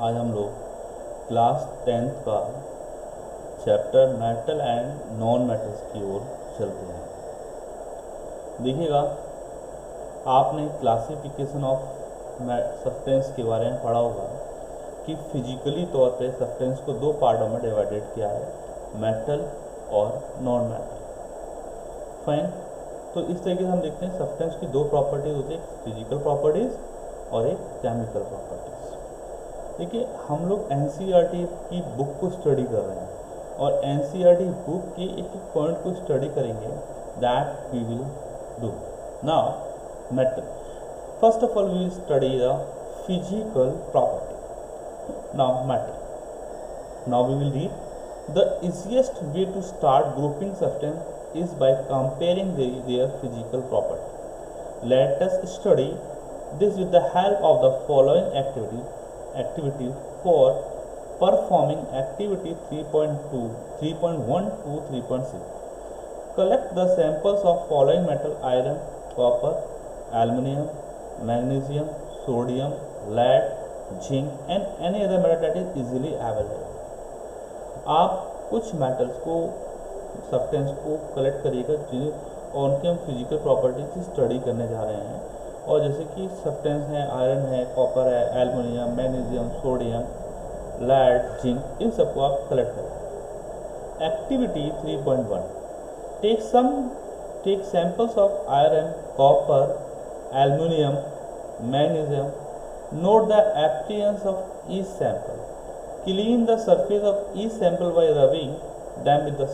आज हम लोग क्लास 10th का chapter metal and non metals की ओर चलते हैं। देखिएगा, आपने क्लासिफिकेशन ऑफ सब्सटेंस के बारे में पढ़ा होगा कि फिजिकली तौर पे सब्सटेंस को दो पार्टों में डिवाइडेड किया है, मेटल और नॉन मेटल। फाइन। तो इस तरीके से हम देखते हैं सब्सटेंस की दो प्रॉपर्टीज होती है, एक फिजिकल प्रॉपर्टीज और एक केमिकल प्रॉपर्टीज। देखिए, हम लोग एनसीईआरटी की बुक को स्टडी कर रहे हैं और एनसीईआरटी बुक के एक एक पॉइंट को स्टडी करेंगे। That we will do now. Metal, first of all we will study the physical property. Now metal, now we will read the easiest way to start grouping substance is by comparing their physical property. Let us study this with the help of the following activity for performing activity 3.2, 3.1 to 3.6. Collect the samples of following metal: iron, copper, aluminium, magnesium, sodium, lead, zinc and any other metal that is easily available. आप कुछ metals को, substance को collect करिएगा और उनके हम physical properties की study करने जा रहे हैं। और जैसे कि सब्सटेंस हैं, आयरन है, कॉपर है, aluminium, magnesium, sodium, lead, zinc, इन सबको आप कलेक्ट करें। Activity 3.1, take samples of iron, copper, aluminium, magnesium, note the appearance of each sample. Clean the surface of each sample by rubbing them with the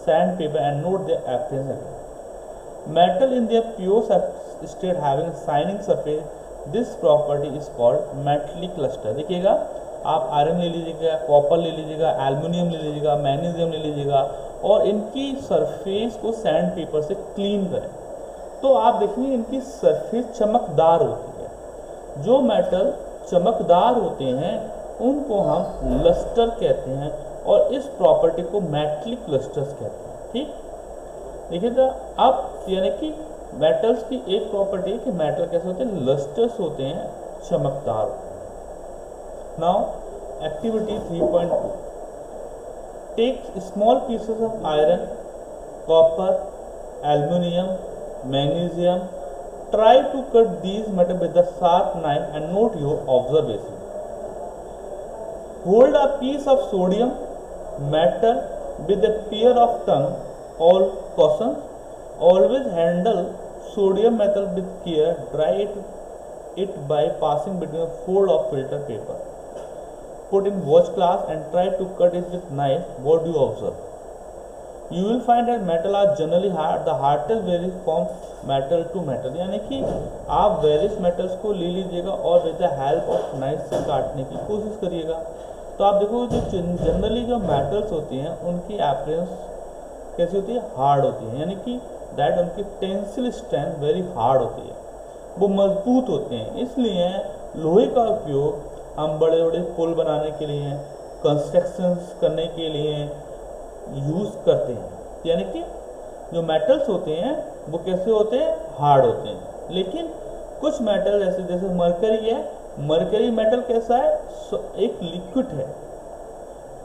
sandpaper and note their appearance again. Metal in their pure state having a shining surface, this property is called metallic cluster. देखिएगा, आप iron ले लीजिएगा, copper ले लीजिएगा, aluminium ले लीजिएगा, magnesium ले लीजिएगा और इनकी सरफेस को सैंड पेपर से क्लीन करें तो आप देखेंगे इनकी सरफेस चमकदार होती है। जो मेटल चमकदार होते हैं उनको हम लस्टर कहते हैं और इस प्रॉपर्टी को मेटलिक क्लस्टर्स कहते हैं। ठीक, देखिए तो अब यानी कि मेटल्स की एक प्रॉपर्टी है कि मेटल कैसे होते हैं, लस्टर्स होते हैं, चमकदार होते हैं। Now activity 3.2, take small pieces of iron, copper, aluminium, magnesium, try to cut these metal with the sharp knife and note your observation. Hold a piece of sodium metal with a pair of tongue. All caution: always handle sodium metal with care. Dry it by passing between a fold of filter paper. Put in watch glass and try to cut it with knife. What do you observe? You will find that metal are generally hard. The hardest varies from metal to metal. यानी कि आप various metals को ले लीजिएगा और with the help of knife से काटने की कोशिश करिएगा तो आप देखो जो जनरली जो मेटल्स होती हैं उनकी अपीयरेंस कैसी होती है, हार्ड होती है। यानी कि दैट उनकी टेंसिल स्ट्रेंथ वेरी हार्ड होती है, वो मजबूत होते हैं। इसलिए लोहे का उपयोग हम बड़े बड़े पुल बनाने के लिए, कंस्ट्रक्शंस करने के लिए यूज़ करते हैं। यानी कि जो मेटल्स होते हैं वो कैसे होते हैं, हार्ड होते हैं। लेकिन कुछ मेटल जैसे मरकरी है, मरकरी मेटल कैसा है, एक लिक्विड है।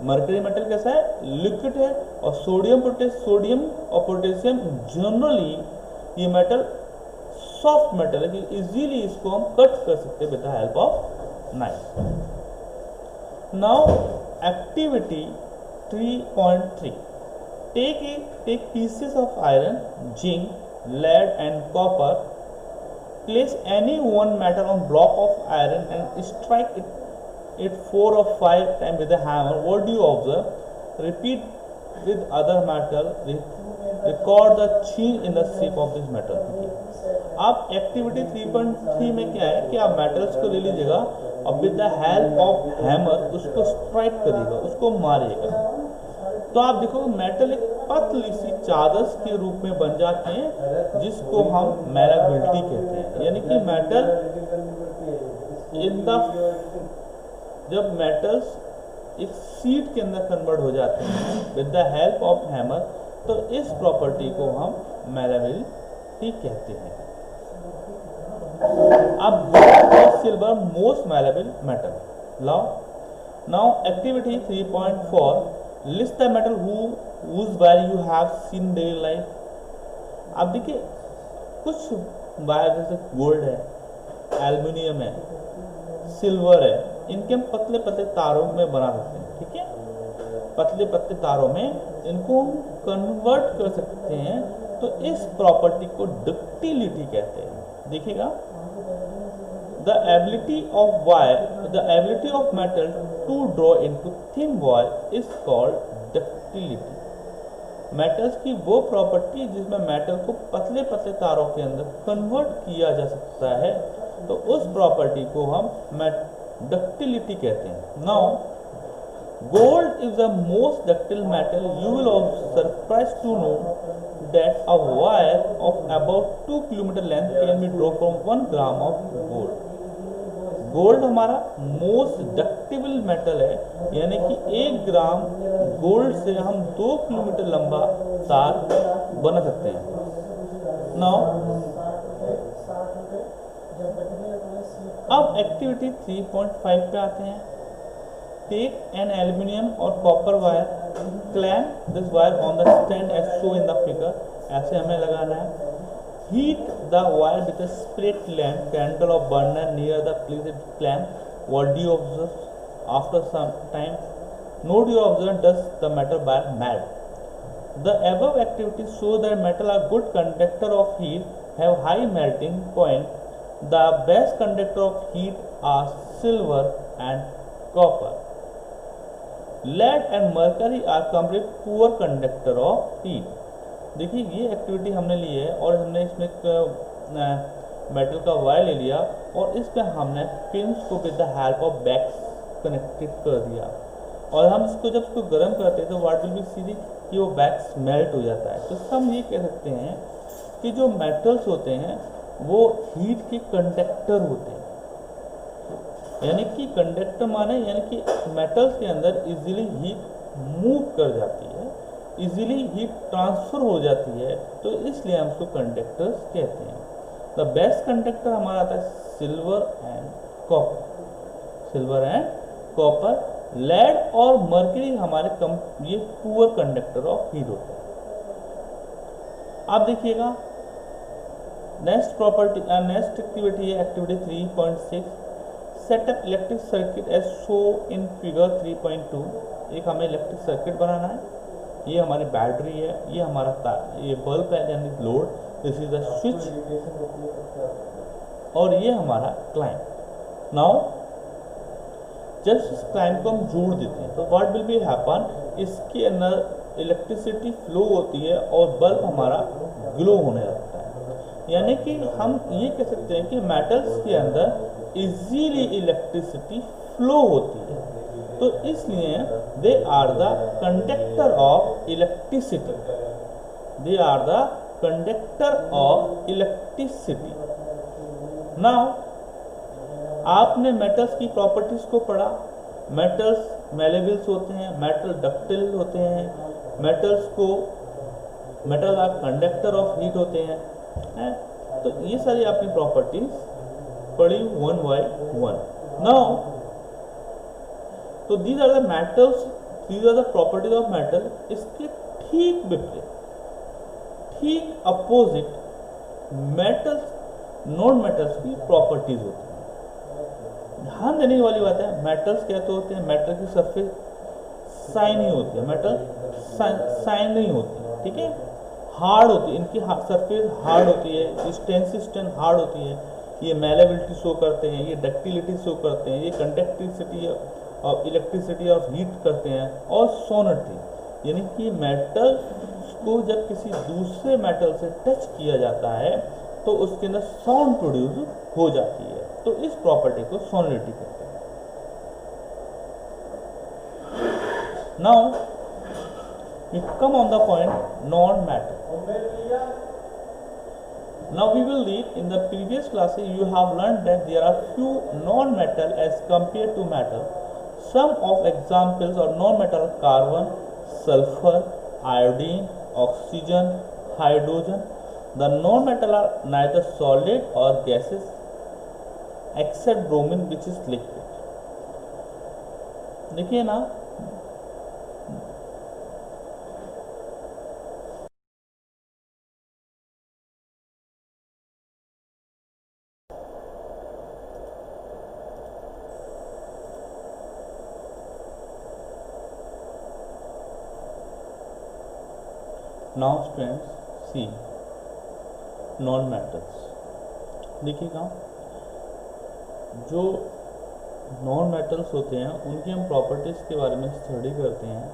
मरकरी मेटल कैसा है, लिक्विड है। और सोडियम और पोटेशियम जनरली ये मेटल सॉफ्ट मेटल है कि इजीली इसको हम कट कर सकते हैं with the help of knife. Now activity 3.3, take pieces of iron, zinc, lead and copper. Place any one metal on block of iron and strike it 4 or 5 times with a hammer. What do you observe? Repeat with other metal. Record the change in the shape of this metal. अब activity 3.3 में क्या है कि आप metals को ले लीजिएगा और with the help of hammer उसको स्ट्राइक करिएगा, उसको मारिएगा तो आप देखो मेटल एक पतली सी चादर के रूप में बन जाते हैं जिसको हम मैलाबिलिटी कहते हैं। यानी कि मेटल जब मेटल्स एक सीट के अंदर कन्वर्ट हो जाते हैं with the help of hammer तो इस प्रॉपर्टी को हम मैलाबिलिटी कहते हैं। अब गोल्ड और silver most malleable metal. Now Now activity 3.4 list the metal whose value you have seen daily life. अब देखिए कुछ वायर जैसे गोल्ड है, एल्युमिनियम है, सिल्वर है, इनके हम पतले पतले तारों में बना सकते हैं, ठीक है, पतले पतले तारों में इनको हम कन्वर्ट कर सकते हैं। तो इस प्रॉपर्टी को डक्टिलिटी कहते हैं। देखिएगा, the ability of metal to draw into thin wire is called ductility. Metals की वो प्रॉपर्टी जिसमें मेटल को पतले पतले तारों के अंदर कन्वर्ट किया जा सकता है, तो उस प्रॉपर्टी को हम डक्टिलिटी कहते हैं। Now gold is the most ductile metal. You will also surprised to know that a wire of about 2 km length can be drawn from 1 gram of gold. Gold हमारा मोस्ट डक्टिबल मेटल है, यानी कि 1 gram gold से हम 2 kilometre लंबा तार बना सकते हैं। नाउ अब एक्टिविटी 3.5 पे आते हैं। टेक एन एल्यूमिनियम और copper wire, clamp this wire on the stand as show in the figure. ऐसे हमें लगाना है। Heat the wire with a spirit lamp, candle or burner near the placed clamp. What do you observe? After some time, note your observation does the metal wire melt. The above activities show that metal are good conductor of heat, have high melting point. The best conductor of heat are silver and copper. Lead and mercury are complete poor conductor of heat. देखिए, ये activity हमने ली है और हमने इसमें metal का wire ले लिया और इस पे हमने पिंस को with the help of wax connected कर दिया, और हम इसको जब इसको गर्म करते हैं तो व्हाट विल बी सी कि वो बैक्स मेल्ट हो जाता है। तो हम ये कह सकते हैं कि जो मेटल्स होते हैं वो हीट के कंडक्टर होते हैं, यानी कि कंडक्टर माने यानी कि मेटल्स के अंदर इजीली हीट मूव कर जाती है, इजीली हीट ट्रांसफर हो जाती है, तो इसलिए हम उसको कंडक्टर्स कहते हैं। द बेस्ट कंडक्टर हमारा आता है सिल्वर एंड कॉपर। लेड और मर्क्यूरी हमारे ये पुअर कंडक्टर ऑफ हीट होते हैं। आप देखिएगा, नेक्स्ट एक्टिविटी है activity 3.6 setup electric circuit as show in figure 3.2। एक हमें इलेक्ट्रिक सर्किट बनाना है। ये हमारी बैटरी है, ये हमारा ये बल्ब है यानी load, this is the switch, और ये हमारा क्लाइंट। नाउ जब इस क्लाइंट को हम जोड़ देते हैं तो व्हाट विल बी हैपन, इसके अंदर इलेक्ट्रिसिटी फ्लो होती है और बल्ब हमारा ग्लो होने लगता है। यानी कि हम ये कह सकते हैं कि मेटल्स के अंदर इजीली इलेक्ट्रिसिटी फ्लो होती है, तो इसलिए they are the conductor of electricity. They are the conductor of electricity. Now आपने मेटल्स की प्रॉपर्टीज को पढ़ा। मेटल्स मेलेबल्स होते हैं, मेटल डक्टाइल होते हैं, metal are conductor of heat होते हैं। तो ये सारी आपने प्रॉपर्टीज पढ़ी 1 by 1। नाउ तो these are the metals, these are the properties of metal. इसके ठीक विपरीत, ठीक अपोजिट मेटल्स, नॉन मेटल्स की प्रॉपर्टीज होती हैं। ध्यान देने वाली बात है, मेटल्स कहते होते हैं मेटल की सरफेस शाइनी होती है, मेटल शाइन नहीं होती, ठीक है, हार्ड होती है, इनकी सरफेस हार्ड होती है, स्टेंसिस्टन हार्ड होती है, ये मेलेबिलिटी शो करते हैं, ये डक्टिलिटी शो करते हैं, ये कंडक्टिविटी और इलेक्ट्रिसिटी और हीट करते हैं, और सोनिटी यानी कि मेटल को जब किसी दूसरे मेटल से टच किया जाता है तो उसके अंदर साउंड प्रोड्यूस हो जाती है, तो इस प्रॉपर्टी को सोनिटी कहते हैं। Now we come on the point non-metal. Now we will read, in the previous classes you have learned that there are few non-metal as compared to metal. Some of examples of non-metal: carbon, sulfur, iodine, oxygen, hydrogen. The non-metal are neither solid or gases except bromine, which is liquid. देखिए ना, now students सी non metals. देखिएगा, जो non metals होते हैं उनकी हम properties के बारे में स्टडी करते हैं।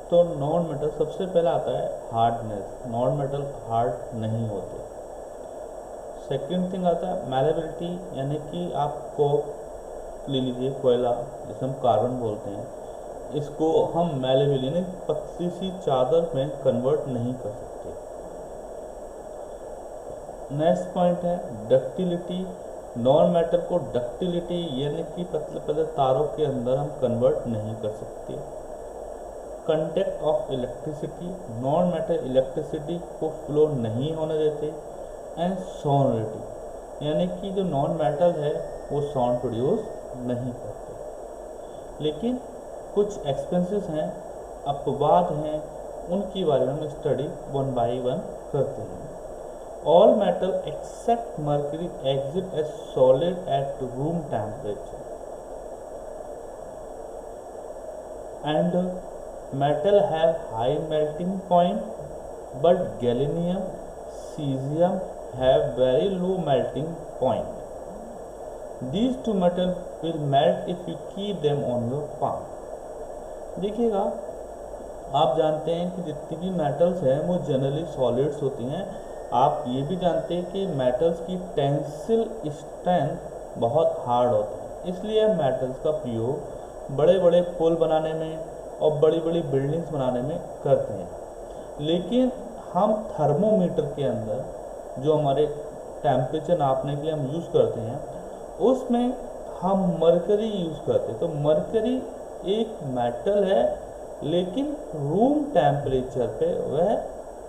तो नॉन मेटल सबसे पहला आता है हार्डनेस, नॉन मेटल हार्ड नहीं होते। सेकंड थिंग आता है मैलेबिलिटी, यानी कि आपको ले लीजिए कोयला, जिसे हम कार्बन बोलते हैं, इसको हम मैलेबल यानी पतली सी चादर में कन्वर्ट नहीं कर सकते। नेक्स्ट पॉइंट है डक्टिलिटी, नॉन मेटल को डक्टिलिटी यानी कि पतले पतले तारों के अंदर हम कन्वर्ट नहीं कर सकते। Conduct of electricity, non metal electricity को फ्लो नहीं होने देते। एंड सोनोरिटी, यानी कि जो नॉन मेटल है वो साउंड प्रोड्यूस नहीं करते। लेकिन कुछ एक्सपेंसेस हैं, अपवाद हैं, उनके बारे में हम स्टडी वन बाई वन करते हैं। All metal except mercury exit as solid at room temperature, and metal have high melting point, but gallium, cesium have very low melting point. These two metals will melt if you keep them on your palm. देखिएगा, आप जानते हैं कि जितनी भी metals हैं वो generally solids होती हैं। आप ये भी जानते हैं कि मेटल्स की टेंसिल स्ट्रेंथ बहुत हार्ड होता है, इसलिए हम मेटल्स का प्रयोग बड़े बड़े पुल बनाने में और बड़ी बड़ी बिल्डिंग्स बनाने में करते हैं। लेकिन हम थर्मोमीटर के अंदर जो हमारे टेम्परेचर नापने के लिए हम यूज़ करते हैं उसमें हम मरकरी यूज़ करते हैं। तो मरकरी एक मेटल है, लेकिन रूम टेम्परेचर पे वह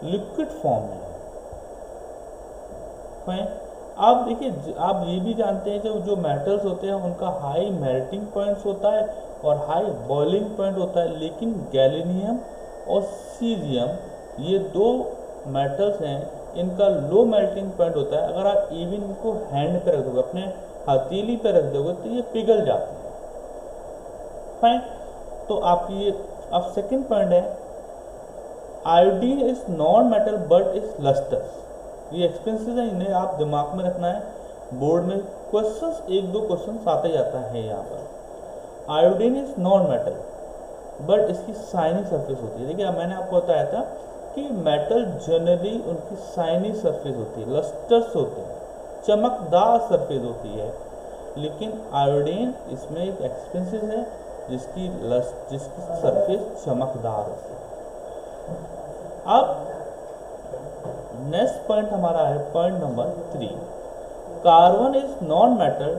लिक्विड फॉर्म में है। आप देखिए, आप ये भी जानते हैं कि जो मेटल्स होते हैं उनका हाई मेल्टिंग पॉइंट्स होता है और हाई बॉइलिंग पॉइंट होता है। लेकिन गैलिनियम और सीजियम ये दो मेटल्स हैं, इनका लो मेल्टिंग पॉइंट होता है। अगर आप इवन इनको हैंड पे रख दोगे, अपने हथेली पे रख दोगे, तो ये पिघल जाते हैं। फाइन, तो आपकी ये अब सेकेंड पॉइंट है iodine is non metal but is lustrous. ये एक्सपेंसेस है, इन्हें आप दिमाग में रखना है। बोर्ड में क्वेश्चंस एक दो क्वेश्चंस आते जाता है। यहाँ पर iodine is non metal but इसकी साइनी सरफेस होती है। देखिए, मैंने आपको बताया था कि मेटल जनरली उनकी साइनी सरफेस होती है, लस्टर्स होते हैं, चमकदार सरफेस होती है। लेकिन आयोडीन इसमें एक एक्सपेंसेस है जिसकी सरफेस चमकदार होती है। अब नेक्स्ट पॉइंट हमारा है point number 3, carbon is non metal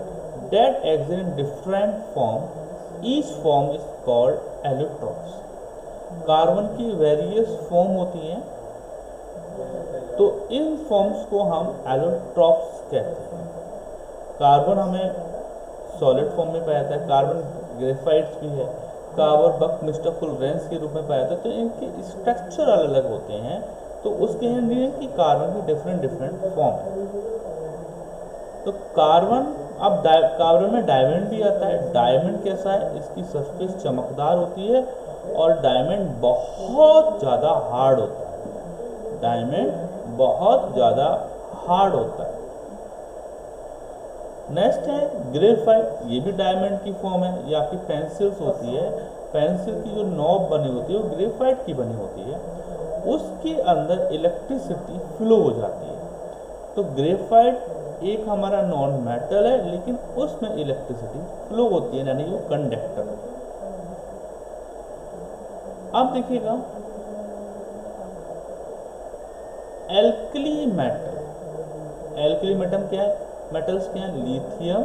that exist in different form, each form is called allotropes. Carbon की वेरियस फॉर्म होती हैं, तो इन फॉर्म्स को हम एलोट्रॉप्स कहते हैं। कार्बन हमें सॉलिड फॉर्म में पाया जाता है, कार्बन ग्रेफाइट्स भी है, कार्बन बक मिस्टर फुलरेंस के रूप में पाया जाता है। तो इनके स्ट्रक्चर अलग अलग होते हैं, तो उसके लिए कि कार्बन की डिफरेंट फॉर्म है। तो कार्बन, अब कार्बन में डायमंड भी आता है। डायमंड कैसा है, इसकी सरफेस चमकदार होती है और डायमंड बहुत ज़्यादा हार्ड होता है। डायमंड बहुत ज़्यादा हार्ड होता है। नेक्स्ट है ग्रेफाइट, ये भी डायमंड की फॉर्म है। ये आपकी पेंसिल्स होती है, पेंसिल की जो नॉब बनी होती है वो ग्रेफाइट की बनी होती है, उसके अंदर इलेक्ट्रिसिटी फ्लो हो जाती है। तो ग्रेफाइट एक हमारा नॉन मेटल है, लेकिन उसमें इलेक्ट्रिसिटी फ्लो होती है, यानी वो कंडक्टर है। अब देखिएगा, एल्कली मेटल, एल्कली मेटल क्या है, मेटल्स क्या है, लिथियम,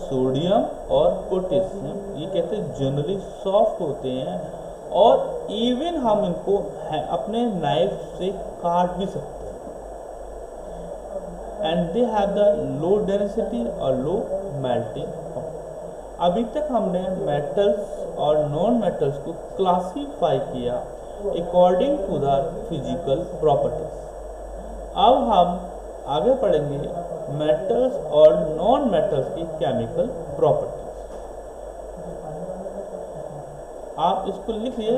सोडियम और पोटेशियम। ये कहते हैं जनरली सॉफ्ट होते हैं और इवन हम इनको अपने नाइफ से काट भी सकते हैं। And they have the low density और लो मेल्टिंग। अभी तक हमने मेटल्स और नॉन मेटल्स को क्लासीफाई किया according to the physical properties. अब हम आगे पढ़ेंगे मेटल्स और नॉन मेटल्स की केमिकल प्रॉपर्टीज। आप इसको लिखिए,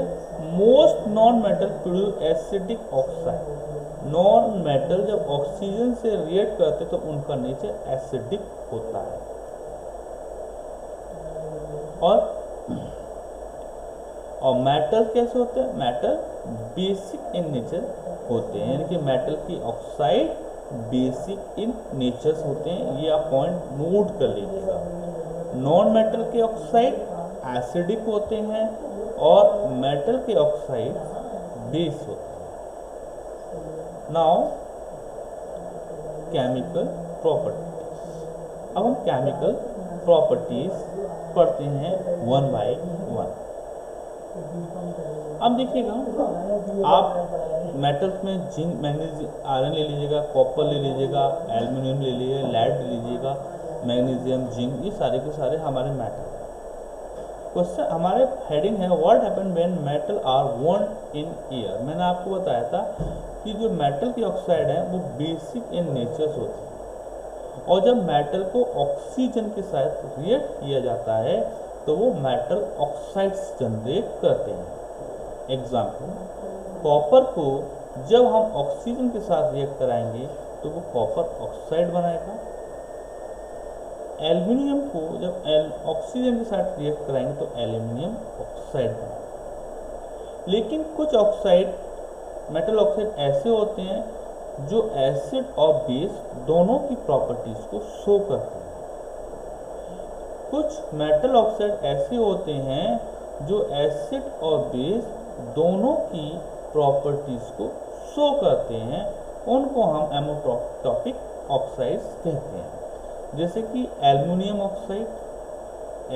most non metal produce acidic oxide. Non metal जब ऑक्सीजन से रिएक्ट करते तो उनका नेचर एसिडिक होता है। और मेटल कैसे होते हैं? मेटल बेसिक इन नेचर होते हैं, यानी कि मेटल की ऑक्साइड बेसिक इन नेचर्स होते हैं। ये आप पॉइंट नोट कर लीजिएगा। नॉन मेटल के ऑक्साइड एसिडिक होते हैं और मेटल के ऑक्साइड बेस होते हैं। Now chemical properties. अब हम केमिकल प्रॉपर्टीज पढ़ते हैं वन बाय वन। अब देखिएगा, आप मेटल्स में जिंक, मैग्नीशियम, आयरन ले लीजिएगा, कॉपर ले लीजिएगा, एल्युमिनियम ले लीजिएगा, लेड ले लीजिएगा, मैग्नीशियम, जिंक, ये सारे के सारे हमारे मेटल। क्वेश्चन हमारे हेडिंग है what happen when metal are burned in air. मैंने आपको बताया था कि जो मेटल की ऑक्साइड है वो बेसिक इन नेचर्स होती है, और जब मेटल को ऑक्सीजन के साथ रिएक्ट किया जाता है तो वो मेटल ऑक्साइड्स जनरेट करते हैं। एग्जाम्पल, कॉपर को जब हम ऑक्सीजन के साथ रिएक्ट कराएंगे तो वो कॉपर ऑक्साइड बनाएगा। एल्युमिनियम को जब ऑक्सीजन के साथ रिएक्ट कराएंगे तो एल्युमिनियम ऑक्साइड बनाएगा। लेकिन कुछ ऑक्साइड, मेटल ऑक्साइड ऐसे होते हैं जो एसिड और बेस दोनों की प्रॉपर्टीज को शो करते हैं। कुछ मेटल ऑक्साइड ऐसे होते हैं जो एसिड और बेस दोनों की प्रॉपर्टीज को शो करते हैं, उनको हम एमोटॉपिक ऑक्साइड्स कहते हैं। जैसे कि एल्युमिनियम ऑक्साइड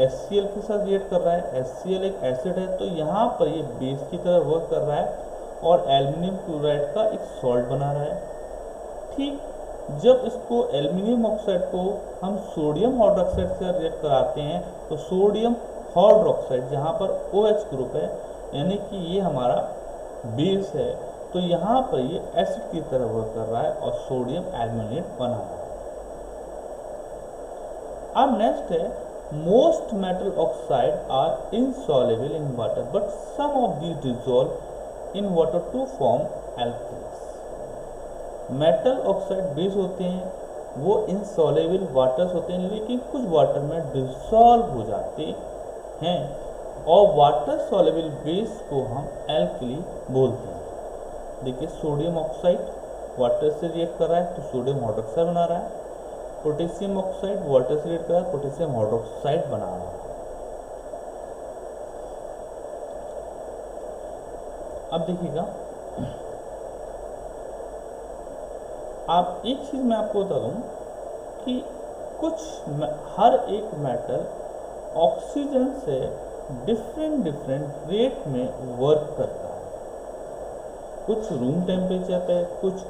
HCl के साथ रिएक्ट कर रहा है, HCl एक एसिड है तो यहाँ पर ये बेस की तरह वर्क कर रहा है और एल्युमिनियम क्लोराइड का एक सॉल्ट बना रहा है। ठीक जब इसको एल्युमिनियम ऑक्साइड को हम सोडियम हाइड्रोक्साइड से रिएक्ट कराते हैं तो सोडियम हाइड्रोक्साइड, जहाँ पर OH ग्रुप है, यानी कि ये हमारा बेस है, तो यहाँ पर ये एसिड की तरह वर्क कर रहा है और सोडियम एल्युमिनेट बना रहा है। अब नेक्स्ट है, most metal oxide are insoluble in water but some of these dissolve in water to form alkalis. Metal oxide base होते हैं, वो इनसॉल्युबल वाटर्स होते हैं, लेकिन कुछ वाटर में डिसॉल्व हो जाते हैं और वाटर सॉल्युबल बेस को हम एल्कली बोलते हैं। देखिए, सोडियम ऑक्साइड वाटर से रिएक्ट कर रहा है तो सोडियम हाइड्रोक्साइड बना रहा है। पोटेशियम ऑक्साइड वाटर से रिएक्ट कर रहा है, पोटेशियम हाइड्रोक्साइड बना रहा है। अब देखिएगा, आप एक चीज मैं आपको बता दूं कि हर एक मेटल ऑक्सीजन से डिफरेंट रेट में वर्क करता है। कुछ रूम टेम्परेचर पे, कुछ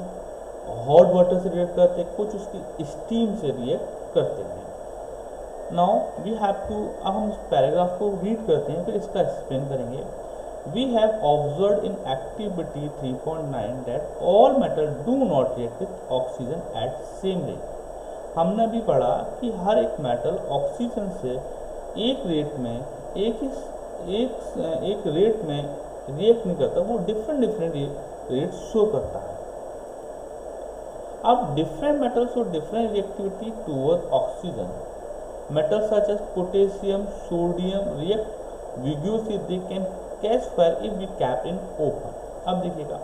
हॉट वाटर से रिएक्ट करते हैं, कुछ उसकी स्टीम से रिएक्ट करते हैं। नाउ वी हैव टू, अब हम इस पैराग्राफ को रीड करते हैं फिर इसका एक्सप्लेन करेंगे। We have observed in activity 3.9 that all metal do not react with oxygen at same rate. हमने भी पढ़ा कि हर एक मेटल ऑक्सीजन से एक रेट में एक रेट में रिएक्ट नहीं करता, वो डिफरेंट रेट शो करता है। अब डिफरेंट मेटल्स और different reactivity toward oxygen. Metals such as potassium, sodium react vigorously, they can catch fire if we kept in open। अब देखिएगा,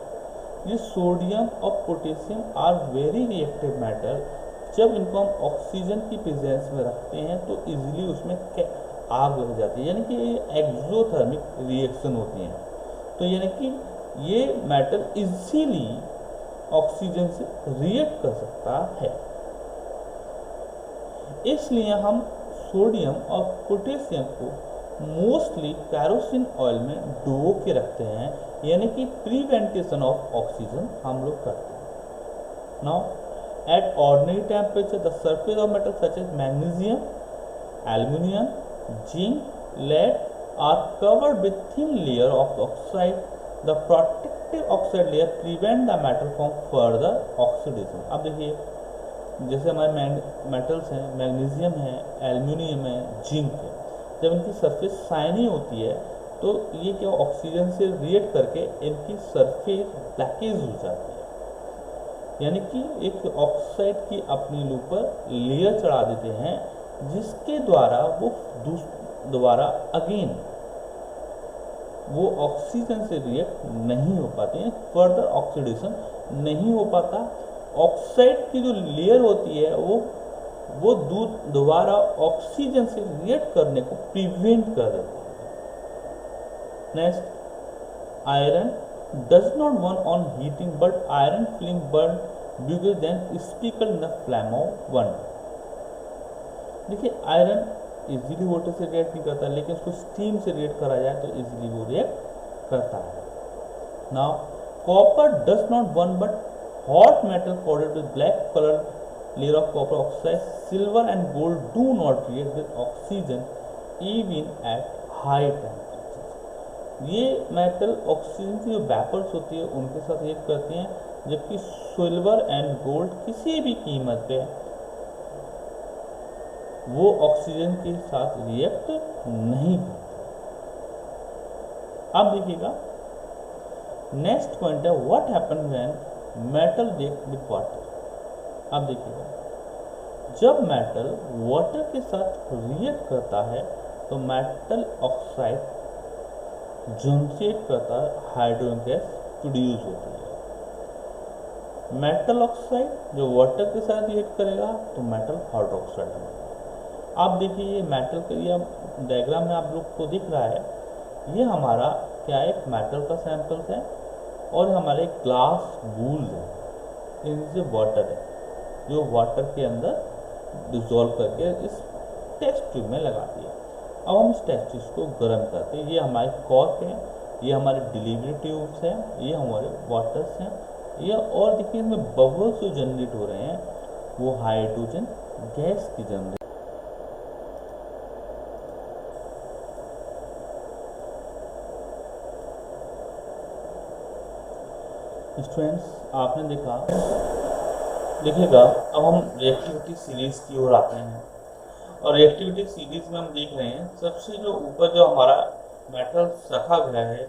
ये सोडियम और potassium are very reactive metal. जब इनको हम ऑक्सीजन की प्रेजेंस में रखते हैं तो इजीली उसमें आग लग जाती है, यानी कि ये एक्सोथर्मिक रिएक्शन होती हैं। तो यानी कि ये मेटल इजीली ऑक्सीजन से रिएक्ट कर सकता है। इसलिए हम सोडियम और पोटेशियम को मोस्टली कैरोसिन ऑयल में डुबो के रखते हैं, यानी कि प्रिवेंटेशन ऑफ ऑक्सीजन हम लोग करते हैं। Now at ordinary temperature the surface of metal such as magnesium, aluminium, zinc, lead are covered with thin layer of oxide. The protective oxide layer prevent the metal from further oxidation. अब देखिए जैसे हमारे metals हैं, magnesium है, aluminium है, zinc है, जब इनकी सरफेस शाइनी होती है तो ये क्या ऑक्सीजन से रिएक्ट करके इनकी सरफेस ब्लैकिश हो जाती है, यानी कि एक ऑक्साइड की अपनी ऊपर लेयर चढ़ा देते हैं जिसके द्वारा वो दोबारा अगेन वो ऑक्सीजन से रिएक्ट नहीं हो पाते हैं, फर्दर ऑक्सीडेशन नहीं हो पाता। ऑक्साइड की जो लेयर होती है वो दोबारा ऑक्सीजन से रिएक्ट करने को प्रिवेंट कर देती है। Next, iron does not burn on heating but iron film burn bigger than speaker in the flame of one. देखिए आयरन इजीली वाटर से रिएक्ट नहीं करता, लेकिन उसको स्टीम से रिएक्ट करा जाए तो इजीली वो रिएक्ट करता है। Now copper does not burn but hot metal coated with black colored layer of copper oxide, silver and gold do not react with oxygen even at high temperature. ये metal oxygen की जो vapours होती है उनके साथ react करती हैं, जबकि सिल्वर एंड गोल्ड किसी भी कीमत पे वो ऑक्सीजन के साथ रिएक्ट नहीं करते। अब देखिएगा नेक्स्ट पॉइंट है what happen when metal react with water. अब देखिएगा जब मेटल वाटर के साथ रिएक्ट करता है तो मेटल ऑक्साइड जनरेट करता है, हाइड्रोजन गैस प्रोड्यूस होती है। मेटल ऑक्साइड जो वाटर के साथ रिएक्ट करेगा तो मेटल हाइड्रोक्साइड बनेगा। आप देखिए ये मेटल का ये डायग्राम में आप लोग को दिख रहा है, ये हमारा क्या एक मेटल का सैंपल है और हमारे ग्लास बूल्स है, इनसे वाटर है जो वाटर के अंदर डिसॉल्व करके इस टेस्ट ट्यूब में लगाती है। अब हम इस टेस्ट ट्यूब को गर्म करते हैं। ये हमारे कॉर्क है, ये हमारे डिलीवरी ट्यूब्स हैं, ये हमारे वाटर्स हैं, ये और देखिए इसमें बबल्स जो जनरेट हो रहे हैं वो हाइड्रोजन गैस की जनरेट। स्टूडेंट्स आपने देखिएगा अब हम रिएक्टिविटी सीरीज की ओर आते हैं और रिएक्टिविटी सीरीज में हम देख रहे हैं सबसे जो ऊपर जो हमारा मेटल रखा गया है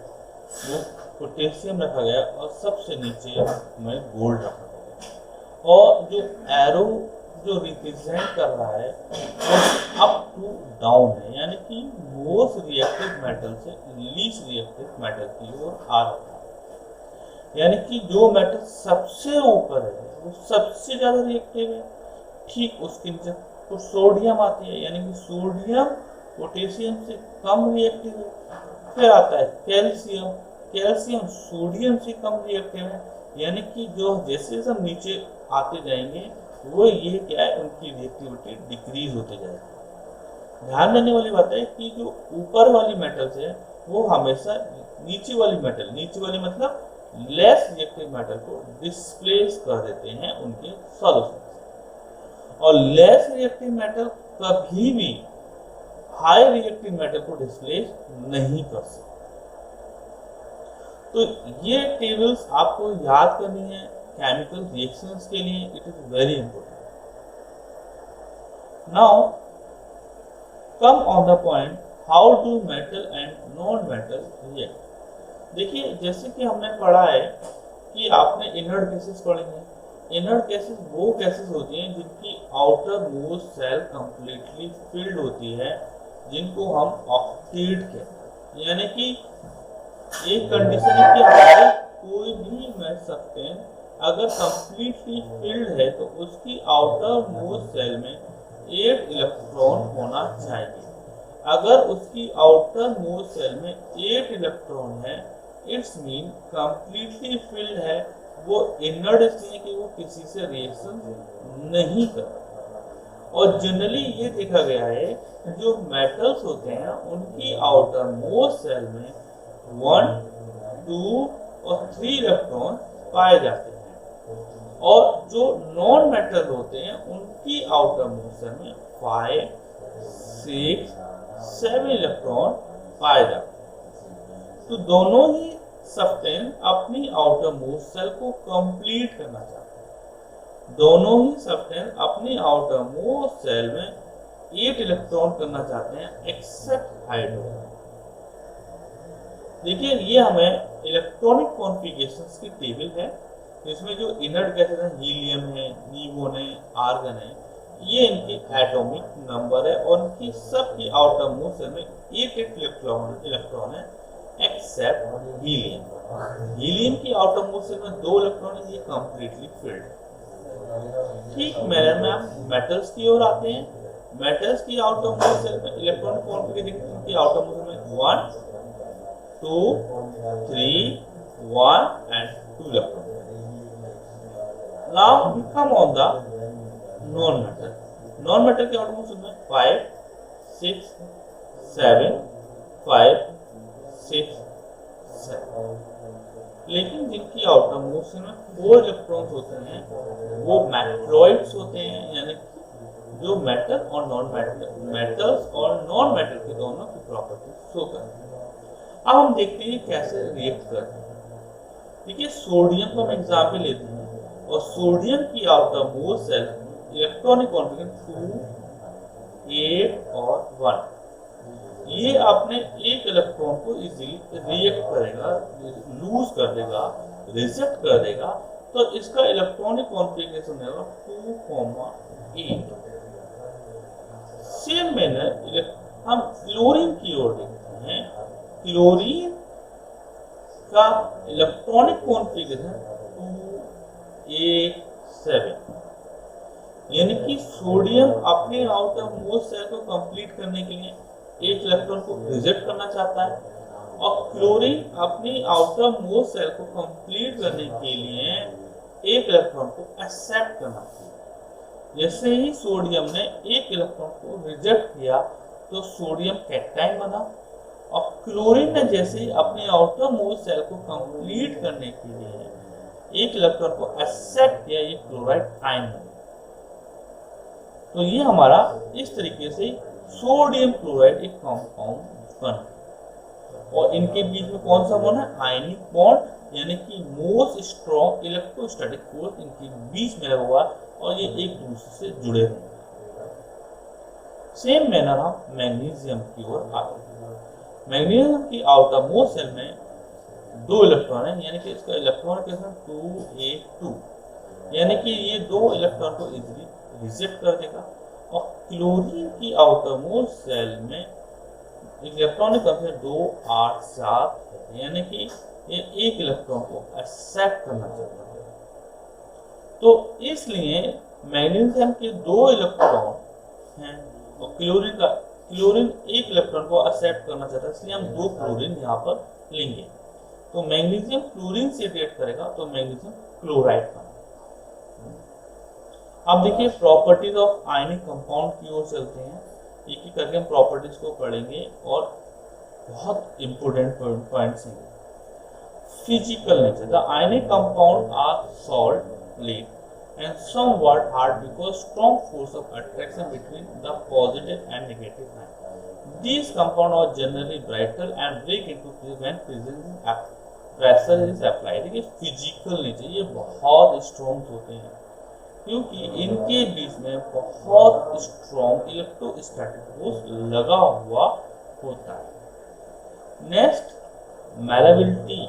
वो पोटेशियम रखा गया और सबसे नीचे हमें गोल्ड रखा गया और जो एरो जो रिप्रेजेंट कर रहा है वो अप टू डाउन है, यानी कि मोस्ट रिएक्टिव मेटल से लीस्ट रिएक्टिव मेटल की ओर आ रहा है। यानी कि जो मेटल सबसे ऊपर है वो सबसे ज्यादा रिएक्टिव है, ठीक उसके नीचे कुछ सोडियम आती है, यानी कि सोडियम पोटेशियम से कम रिएक्टिव है। फिर आता है कैल्शियम, कैल्शियम सोडियम से कम रिएक्टिव है, यानी कि जो जैसे जैसे हम नीचे आते जाएंगे वो ये क्या है उनकी रिएक्टिविटी डिक्रीज होते जाएगी। ध्यान देने वाली बात है कि जो ऊपर वाली मेटल्स है वो हमेशा नीचे वाली मतलब लेस रिएक्टिव मेटल को डिस्प्लेस कर देते हैं उनके सॉल्यूशन से, और लेस रिएक्टिव मेटल कभी भी हाई रिएक्टिव मेटल को डिस्प्लेस नहीं कर सकते। तो ये टेबल्स आपको याद करनी है केमिकल रिएक्शंस के लिए, it is very important. Now come on the point how do metal and non metal react. देखिए जैसे कि हमने पढ़ा है कि आपने इनर्ट गैसेस पढ़े हैं। इनर्ट गैसेस वो गैसेस होती हैं जिनकी outer most shell completely filled होती है, जिनको हम ऑक्सीड कहते हैं। यानी कि एक कंडीशन है कि हमारे कोई भी सब्सटेंस अगर कंप्लीटली फिल्ड है तो उसकी आउटर मोस्ट सेल में 8 इलेक्ट्रॉन होना चाहिए। अगर उसकी आउटर मोस्ट सेल में 8 इलेक्ट्रॉन है, इट्स मीन कंप्लीटली फिल्ड है। वो इनर्ट इसलिए कि वो किसी से रिएक्शन नहीं करता। और जनरली ये देखा गया है जो मेटल्स होते हैं उनकी आउटर मोस्ट सेल में 1, 2 और 3 इलेक्ट्रॉन पाए जाते हैं, और जो नॉन मेटल होते हैं उनकी आउटर मोस्ट सेल में 5, 6, 7 इलेक्ट्रॉन पाए जाते हैं। तो दोनों ही सब्सटेंस अपनी आउटर मोस्ट सेल को कंप्लीट करना चाहते हैं। दोनों ही सब्सटेंस अपनी आउटर मोस्ट सेल में 8 इलेक्ट्रॉन करना चाहते हैं एक्सेप्ट हाइड्रोजन। देखिए ये हमें इलेक्ट्रॉनिक कॉन्फ़िगरेशंस की टेबल है, जिसमें जो इनर्ट गैसेस हैं, हीलियम है, नियोन है, आर्गन है, ये इनके एटॉमिक नंबर है और इनकी सबकी आउटर मोस्ट सेल में 8 इलेक्ट्रॉन है एक्सेप्ट हीलियम। हीलियम की आउटर मोस्ट सेल में 2 इलेक्ट्रॉन है, ये कंप्लीटली फिल्ड है। ठीक मैनर में हम मेटल्स की ओर आते हैं। मेटल्स की आउटर मोस्ट सेल में इलेक्ट्रॉनिक कॉन्फ़िगरेशन की आउटर मोस्ट सेल में 1 2 3 1 and 2 electrons. Now we come on the non-metal. Non-metal के आउटर मोस्ट में 5 6 7 5 6 7, लेकिन जिनकी आउटर मोस्ट में 4 इलेक्ट्रॉन्स होते हैं वो मैक्रोइड्स होते हैं, यानी जो मेटल और नॉन मेटल, मेटल्स और नॉन मेटल के दोनों की प्रॉपर्टी शो करते हैं। अब हम देखते हैं कैसे रिएक्ट करते हैं। देखिए सोडियम को हम एग्जाम्पल लेते हैं और सोडियम की outer most shell electronic configuration 2 8 और 1, ये अपने एक इलेक्ट्रॉन को इजीली रिएक्ट करेगा, लूज कर देगा, रिजेक्ट कर देगा, तो इसका इलेक्ट्रॉनिक कॉन्फ़िगरेशन होगा 2,8। सेम मैनर हम क्लोरीन की ओर देखते हैं। क्लोरीन का इलेक्ट्रॉनिक कॉन्फ़िगरेशन 2 8 7, यानी कि सोडियम अपने आउटर मोस्ट सेल को कंप्लीट करने के लिए एक इलेक्ट्रॉन को रिजेक्ट करना चाहता है और क्लोरीन अपनी आउटर मोस्ट सेल को कंप्लीट करने के लिए एक इलेक्ट्रॉन को एक्सेप्ट करना चाहिए। जैसे ही सोडियम ने एक इलेक्ट्रॉन को रिजेक्ट किया तो सोडियम कैटायन बना और क्लोरीन ने जैसे ही अपने आउटर मोस्ट सेल को कंप्लीट करने के लिए एक इलेक्ट्रॉन को एक्सेप्ट किया, ये क्लोराइड आयन बना। तो ये हमारा इस तरीके से सोडियम क्लोराइड एक कंपाउंड बना और इनके बीच में कौन सा बॉन्ड है? आयनिक बॉन्ड, यानी कि मोस्ट स्ट्रॉन्ग इलेक्ट्रोस्टैटिक फोर्स इनके बीच में लगा हुआ और ये एक दूसरे से जुड़े हुए। सेम मैनर हम मैग्नीशियम की ओर आते हैं। मैग्नीशियम की आउटर मोस्ट सेल में 2 इलेक्ट्रॉन है, यानी कि इसका इलेक्ट्रॉन के साथ 2 8 2, यानी कि ये 2 इलेक्ट्रॉन को इजीली रिजेक्ट कर देगा और क्लोरीन की आउटर मोस्ट सेल में इलेक्ट्रॉनिक कॉन्फ़िगरेशन 2 8 7, यानी कि ये एक इलेक्ट्रॉन को एक्सेप्ट करना चाहता है। तो इसलिए मैग्नीशियम के 2 इलेक्ट्रॉन हैं और क्लोरीन एक इलेक्ट्रॉन को एक्सेप्ट करना चाहता है, इसलिए हम 2 क्लोरीन यहाँ पर लेंगे। तो मैग्नीशियम क्लोरीन से रिएक्ट करेगा तो मैग्नीशियम क्लोराइड बनेगा। अब देखिए प्रॉपर्टीज ऑफ आयनिक कंपाउंड की ओर चलते हैं। एक एक करके हम प्रॉपर्टीज को पढ़ेंगे और बहुत इंपोर्टेंट पॉइंट्स हैं। Physical nature, the ionic compound are solid and somewhat hard because strong force of attraction between the positive and negative ion. These compounds are generally brittle and break into pieces when pressure is applied. देखिए physical nature, ये बहुत strong होते हैं क्योंकि इनके बीच में बहुत strong electrostatic force लगा हुआ होता है। Next, malleability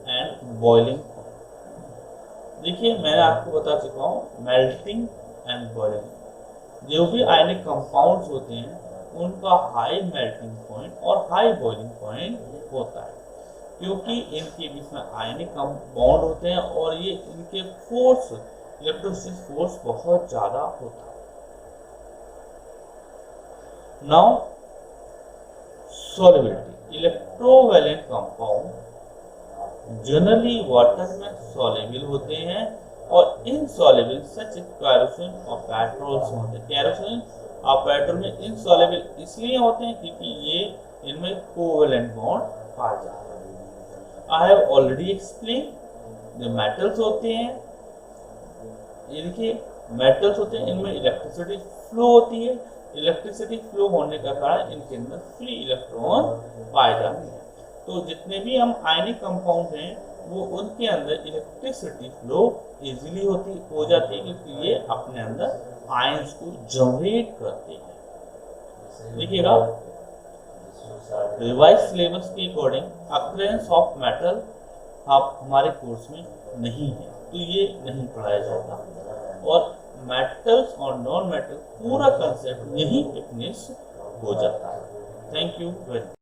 and boiling. देखिए मैंने आपको बता चुका हूँ मेल्टिंग एंड बॉइलिंग। जो भी आयनिक कंपाउंड्स होते हैं उनका हाई मेल्टिंग पॉइंट और हाई बॉइलिंग पॉइंट होता है क्योंकि इनके बीच में आयनिक बॉन्ड होते हैं और ये इनके फोर्स, इलेक्ट्रोस्टैटिक फोर्स बहुत ज़्यादा होता है। Now solubility, electrovalent compound generally water में सॉल्युबल होते हैं और इनसॉल्युबल सच केरोसिन और पेट्रोल होते हैं। केरोसिन और पेट्रोल में इनसॉल्युबल इसलिए होते हैं क्योंकि ये इनमें कोवेलेंट बॉन्ड पाए जाते हैं। आई हैव ऑलरेडी एक्सप्लेन, जो मेटल्स होते हैं, ये देखिए मेटल्स होते हैं, इनमें इलेक्ट्रिसिटी फ्लो होती है इलेक्ट्रिसिटी फ्लो होने का कारण इनके अंदर फ्री इलेक्ट्रॉन पाए जाते हैं। तो जितने भी हम आयनिक कंपाउंड हैं वो उनके अंदर इलेक्ट्रिसिटी फ्लो इजीली हो जाती है, क्योंकि ये अपने अंदर आयंस को जनरेट करते हैं। देखिएगा, रिवाइज सिलेबस के अकॉर्डिंग अक्रेंस ऑफ मेटल आप हमारे कोर्स में नहीं है, तो ये नहीं पढ़ाया जाता, और मेटल्स और नॉन मेटल पूरा कंसेप्ट यही फिटनेस हो जाता है। Thank you very much.